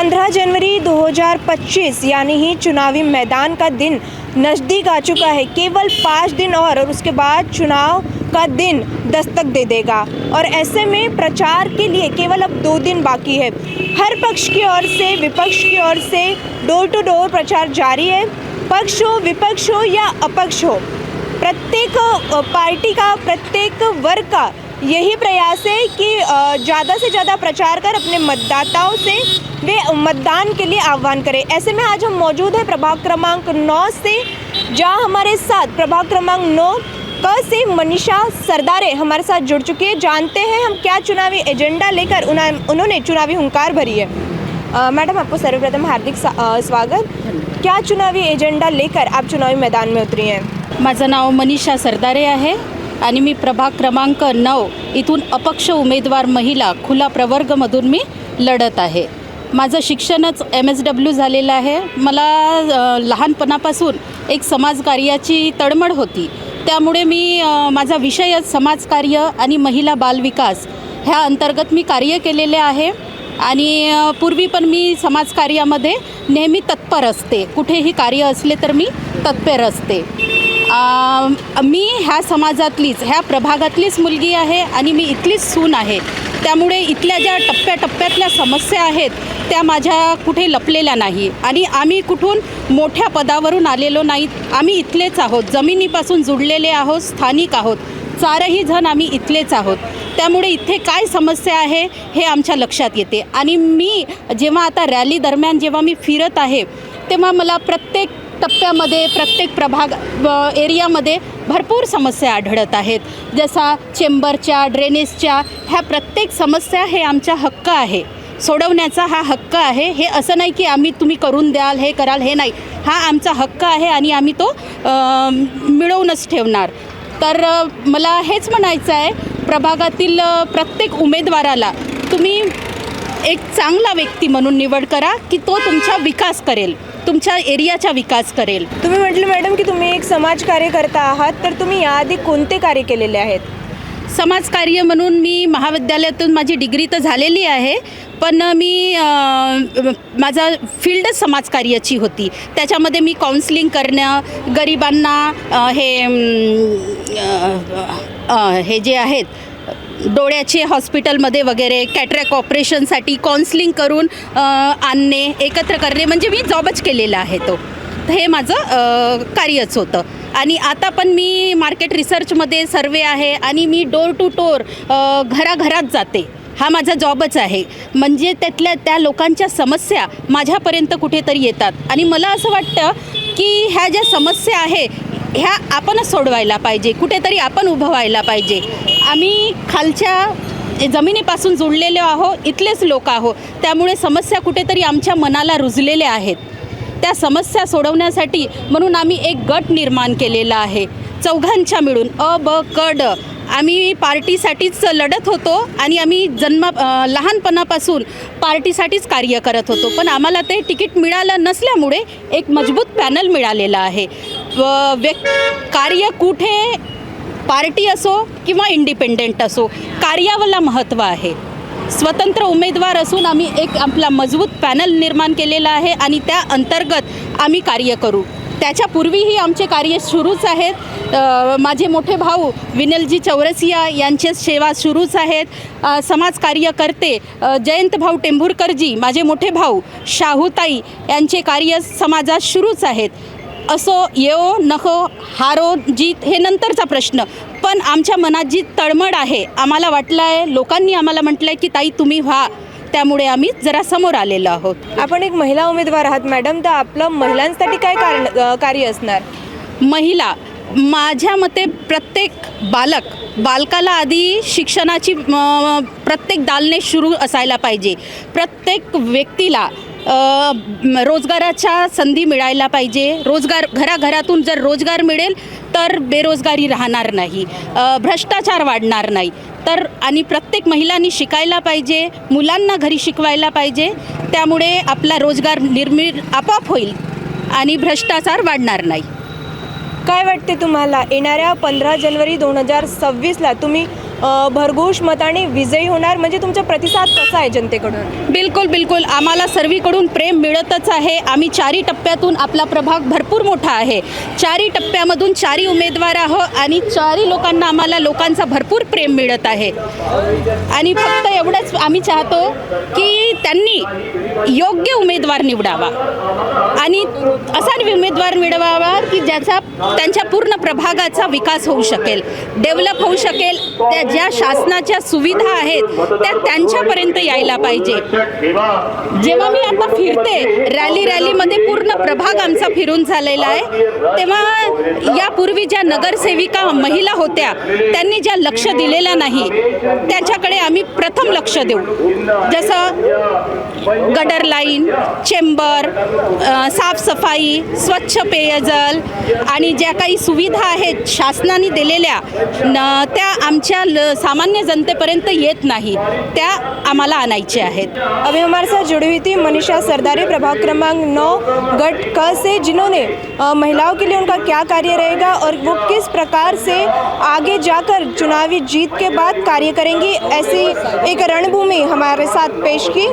15 January 2025 यानी ही चुनावी मैदान का दिन नज़दीक आ चुका है। केवल 5 दिन और उसके बाद चुनाव का दिन दस्तक दे देगा और ऐसे में प्रचार के लिए केवल अब 2 दिन बाकी है। हर पक्ष की ओर से विपक्ष की ओर से डोर टू डोर प्रचार जारी है। पक्ष हो, विपक्ष हो या अपक्ष हो, प्रत्येक पार्टी का, प्रत्येक वर्ग का यही प्रयास है कि ज़्यादा से ज़्यादा प्रचार कर अपने मतदाताओं से वे मतदान के लिए आह्वान करें। ऐसे में आज हम मौजूद हैं प्रभाग क्रमांक 9 से, जहां हमारे साथ प्रभाग क्रमांक 9 से मनीषा सरदारे हमारे साथ जुड़ चुकी है। जानते हैं हम क्या चुनावी एजेंडा लेकर उन्होंने चुनावी हुंकार भरी है। मैडम, आपको सर्वप्रथम हार्दिक स्वागत। क्या चुनावी एजेंडा लेकर आप चुनावी मैदान में उतरी हैं? माझं नाव मनीषा सरदारे आहे आणि मी प्रभाग क्रमांक 9 इथून अपक्ष उमेदवार महिला खुला प्रवर्गमधून मी लढत आहे। माझं शिक्षणच MSW झालेलं आहे। मला लहानपणापासून एक समाजकार्याची तळमळ होती, त्यामुळे मी माझा विषयच समाजकार्य आणि महिला बालविकास ह्या अंतर्गत मी कार्य केलेले आहे आणि पूर्वी पण मी समाजकार्यामध्ये नेहमी तत्पर असते। कुठेही कार्य असले तर मी तत्पर असते। मी ह्या समाजातलीच, ह्या प्रभागातलीच मुलगी आहे आणि मी इथलीच सून आहे, त्यामुळे इथल्या ज्या टप्प्याटप्प्यातल्या समस्या आहेत त्या माझ्या कुठे लपलेल्या नाही आणि आम्ही कुठून मोठ्या पदावरून आलेलो नाहीत। आम्ही इथलेच आहोत, जमिनीपासून जुळलेले आहोत, स्थानिक आहोत, चारही जण आम्ही इथलेच आहोत। त्यामुळे इथे काय समस्या आहे हे आमच्या लक्षात येते आणि मी जेव्हा आता रॅली दरम्यान जेव्हा मी फिरत आहे तेव्हा मला प्रत्येक टप्प्यामध्ये, प्रत्येक प्रभाग एरियामध्ये भरपूर समस्या आढळत आहेत। जसा चेंबरच्या, ड्रेनेजच्या, ह्या प्रत्येक समस्या हे आमचा हक्क आहे, सोडवण्याचा हा हक्क आहे। हे असं नाही की तुम्ही करून द्याल, हे कराल, हे नाही, हा आमचा हक्क आहे आणि आम्ही तो मिळवूनच ठेवणार। तर मला हेच म्हणायचं आहे, प्रभागातील प्रत्येक उमेदवाराला तुम्ही एक चांगला व्यक्ती म्हणून निवड करा की तो तुमचा विकास करेल, तुमच्या एरियाचा विकास करेल। तुम्ही म्हटलं मॅडम की तुम्ही एक समाज कार्यकर्ता आहात, तर तुम्ही याआधी कोणते कार्य केलेले आहेत? समाजकार्य म्हणून मी महाविद्यालयातून माझी डिग्री तर झालेली आहे, पण मी माझा फील्डच समाजकार्याची होती। त्याच्यामध्ये मी काउन्सिलिंग करणं, गरिबांना हे जे आहेत डोळ्याचे हॉस्पिटलमध्ये वगैरे कॅटरॅक्ट ऑपरेशनसाठी काउन्सिलिंग करून आणणे, एकत्र करणे, म्हणजे मी जॉबच केलेला आहे तो। हे माझं कार्यच होतं आणि आता पण मी मार्केट रिसर्चमध्ये सर्वे आहे आणि मी डोर टू डोर घराघरात जाते। हा माझा जॉबच आहे, म्हणजे त्या लोकांच्या समस्या माझ्यापर्यंत कुठेतरी येतात आणि मला असं वाटतं की ह्या ज्या समस्या आहे ह्या आपणच सोडवायला पाहिजे, कुठेतरी आपण उभं व्हायला पाहिजे। आम्ही खालच्या जमिनीपासून जुळलेलो आहो, इथलेच लोक आहो, त्यामुळे समस्या कुठेतरी आमच्या मनाला रुजलेल्या आहेत। त्या समस्या सोडवण्यासाठी म्हणून आम्ही एक गट निर्माण केलेला आहे, चौघांच्या मिळून अ ब क ड। आम्ही पार्टीसाठीच लढत होतो आणि आम्ही लहानपणापासून पार्टीसाठीच कार्य करत होतो, पण आम्हाला ते तिकीट मिळालं नसल्यामुळे एक मजबूत पॅनल मिळालेला आहे। कार्य कुठे पार्टी असो किंवा इंडिपेंडेंट असो, कार्याला महत्त्व आहे। स्वतंत्र उमेदवार असून आम्ही एक आपला मजबूत पॅनल निर्माण केलेला आहे आणि त्या अंतर्गत आम्ही कार्य करू। त्याच्यापूर्वीही आमचे कार्य सुरूच आहेत। माझे मोठे भाऊ विनलजी चौरसिया यांचे सेवा सुरूच आहेत। समाजकार्यकर्ते जयंत भाऊ टेंभुरकरजी, माझे मोठे भाऊ शाहूताई यांचे कार्य समाजात सुरूच आहेत। असो येओ नको, हारो जीत हे नंतरचा प्रश्न, पण आमच्या मनात जी तळमळ आहे, आम्हाला वाटलं आहे, लोकांनी आम्हाला म्हटलं आहे की ताई तुम्ही व्हा, त्यामुळे आम्ही जरा समोर आलेलो आहोत। आपण एक महिला उमेदवार आहात मॅडम, तर आपलं महिलांसाठी काय कार्य असणार? महिला, माझ्या मते प्रत्येक बालकाला आधी शिक्षणाची प्रत्येक दालने सुरू असायला पाहिजे। प्रत्येक व्यक्तीला रोजगाराच्या संधी मिळायला पाहिजे। रोजगार, घराघरातून जर रोजगार मिळेल तर बेरोजगारी राहणार नाही, भ्रष्टाचार वाढणार नाही। तर आणि प्रत्येक महिलांनी शिकायला पाहिजे, मुलांना घरी शिकवायला पाहिजे, त्यामुळे आपला रोजगार आपोआप होईल आणि भ्रष्टाचार वाढणार नाही। काय वाटते तुम्हाला येणाऱ्या 15 जनवरी 2026ला तुम्ही भरघोष मताने विजयी होणार, म्हणजे तुमचा प्रतिसाद कसा आहे जनतेकडून? बिलकुल बिलकुल आम्हाला सर्वीकडून प्रेम मिळतच आहे. आम्ही 4 टप्प्यातून आपला प्रभाग भरपूर मोठा आहे. 4 टप्प्यामधून 4 उमेदवार आहोत आणि 4 लोकांना आम्हाला लोकांचा भरपूर प्रेम मिळत आहे. आणि फक्त एवढंच आम्ही चाहतो की त्यांनी योग्य उमेदवार निवडावा आणि असा उमेदवार निवडावा की ज्याचा त्यांच्या पूर्ण प्रभागाचा विकास होऊ शकेल, डेव्हलप होऊ शकेल. त्या ज्या शासनाच्या सुविधा आहेत त्या त्यांच्यापर्यंत यायला पाहिजे. जेव्हा मी आता फिरते रॅलीमध्ये पूर्ण प्रभाग आमचा फिरून झालेला आहे, तेव्हा यापूर्वी ज्या नगरसेविका महिला होत्या त्यांनी ज्या लक्ष दिलेलं नाही त्याच्याकडे आम्ही प्रथम लक्ष देऊ. जसं गटर लाईन, चेंबर, साफसफाई, स्वच्छ पेयजल आणि ज्या काही सुविधा आहेत शासनाने दिलेल्या त्या आमच्या सामान्य जनतेपर्यंत येत नाही, त्या आम्हाला आणायच्या आहेत. अभी हमारे साथ जुड़ी हुई थी मनीषा सरदारी, प्रभाग क्रमांक 9 गट क से, जिन्होंने महिलाओं के लिए उनका क्या कार्य रहेगा और वो किस प्रकार से आगे जाकर चुनावी जीत के बाद कार्य करेंगी, ऐसी एक रणभूमि हमारे साथ पेश की.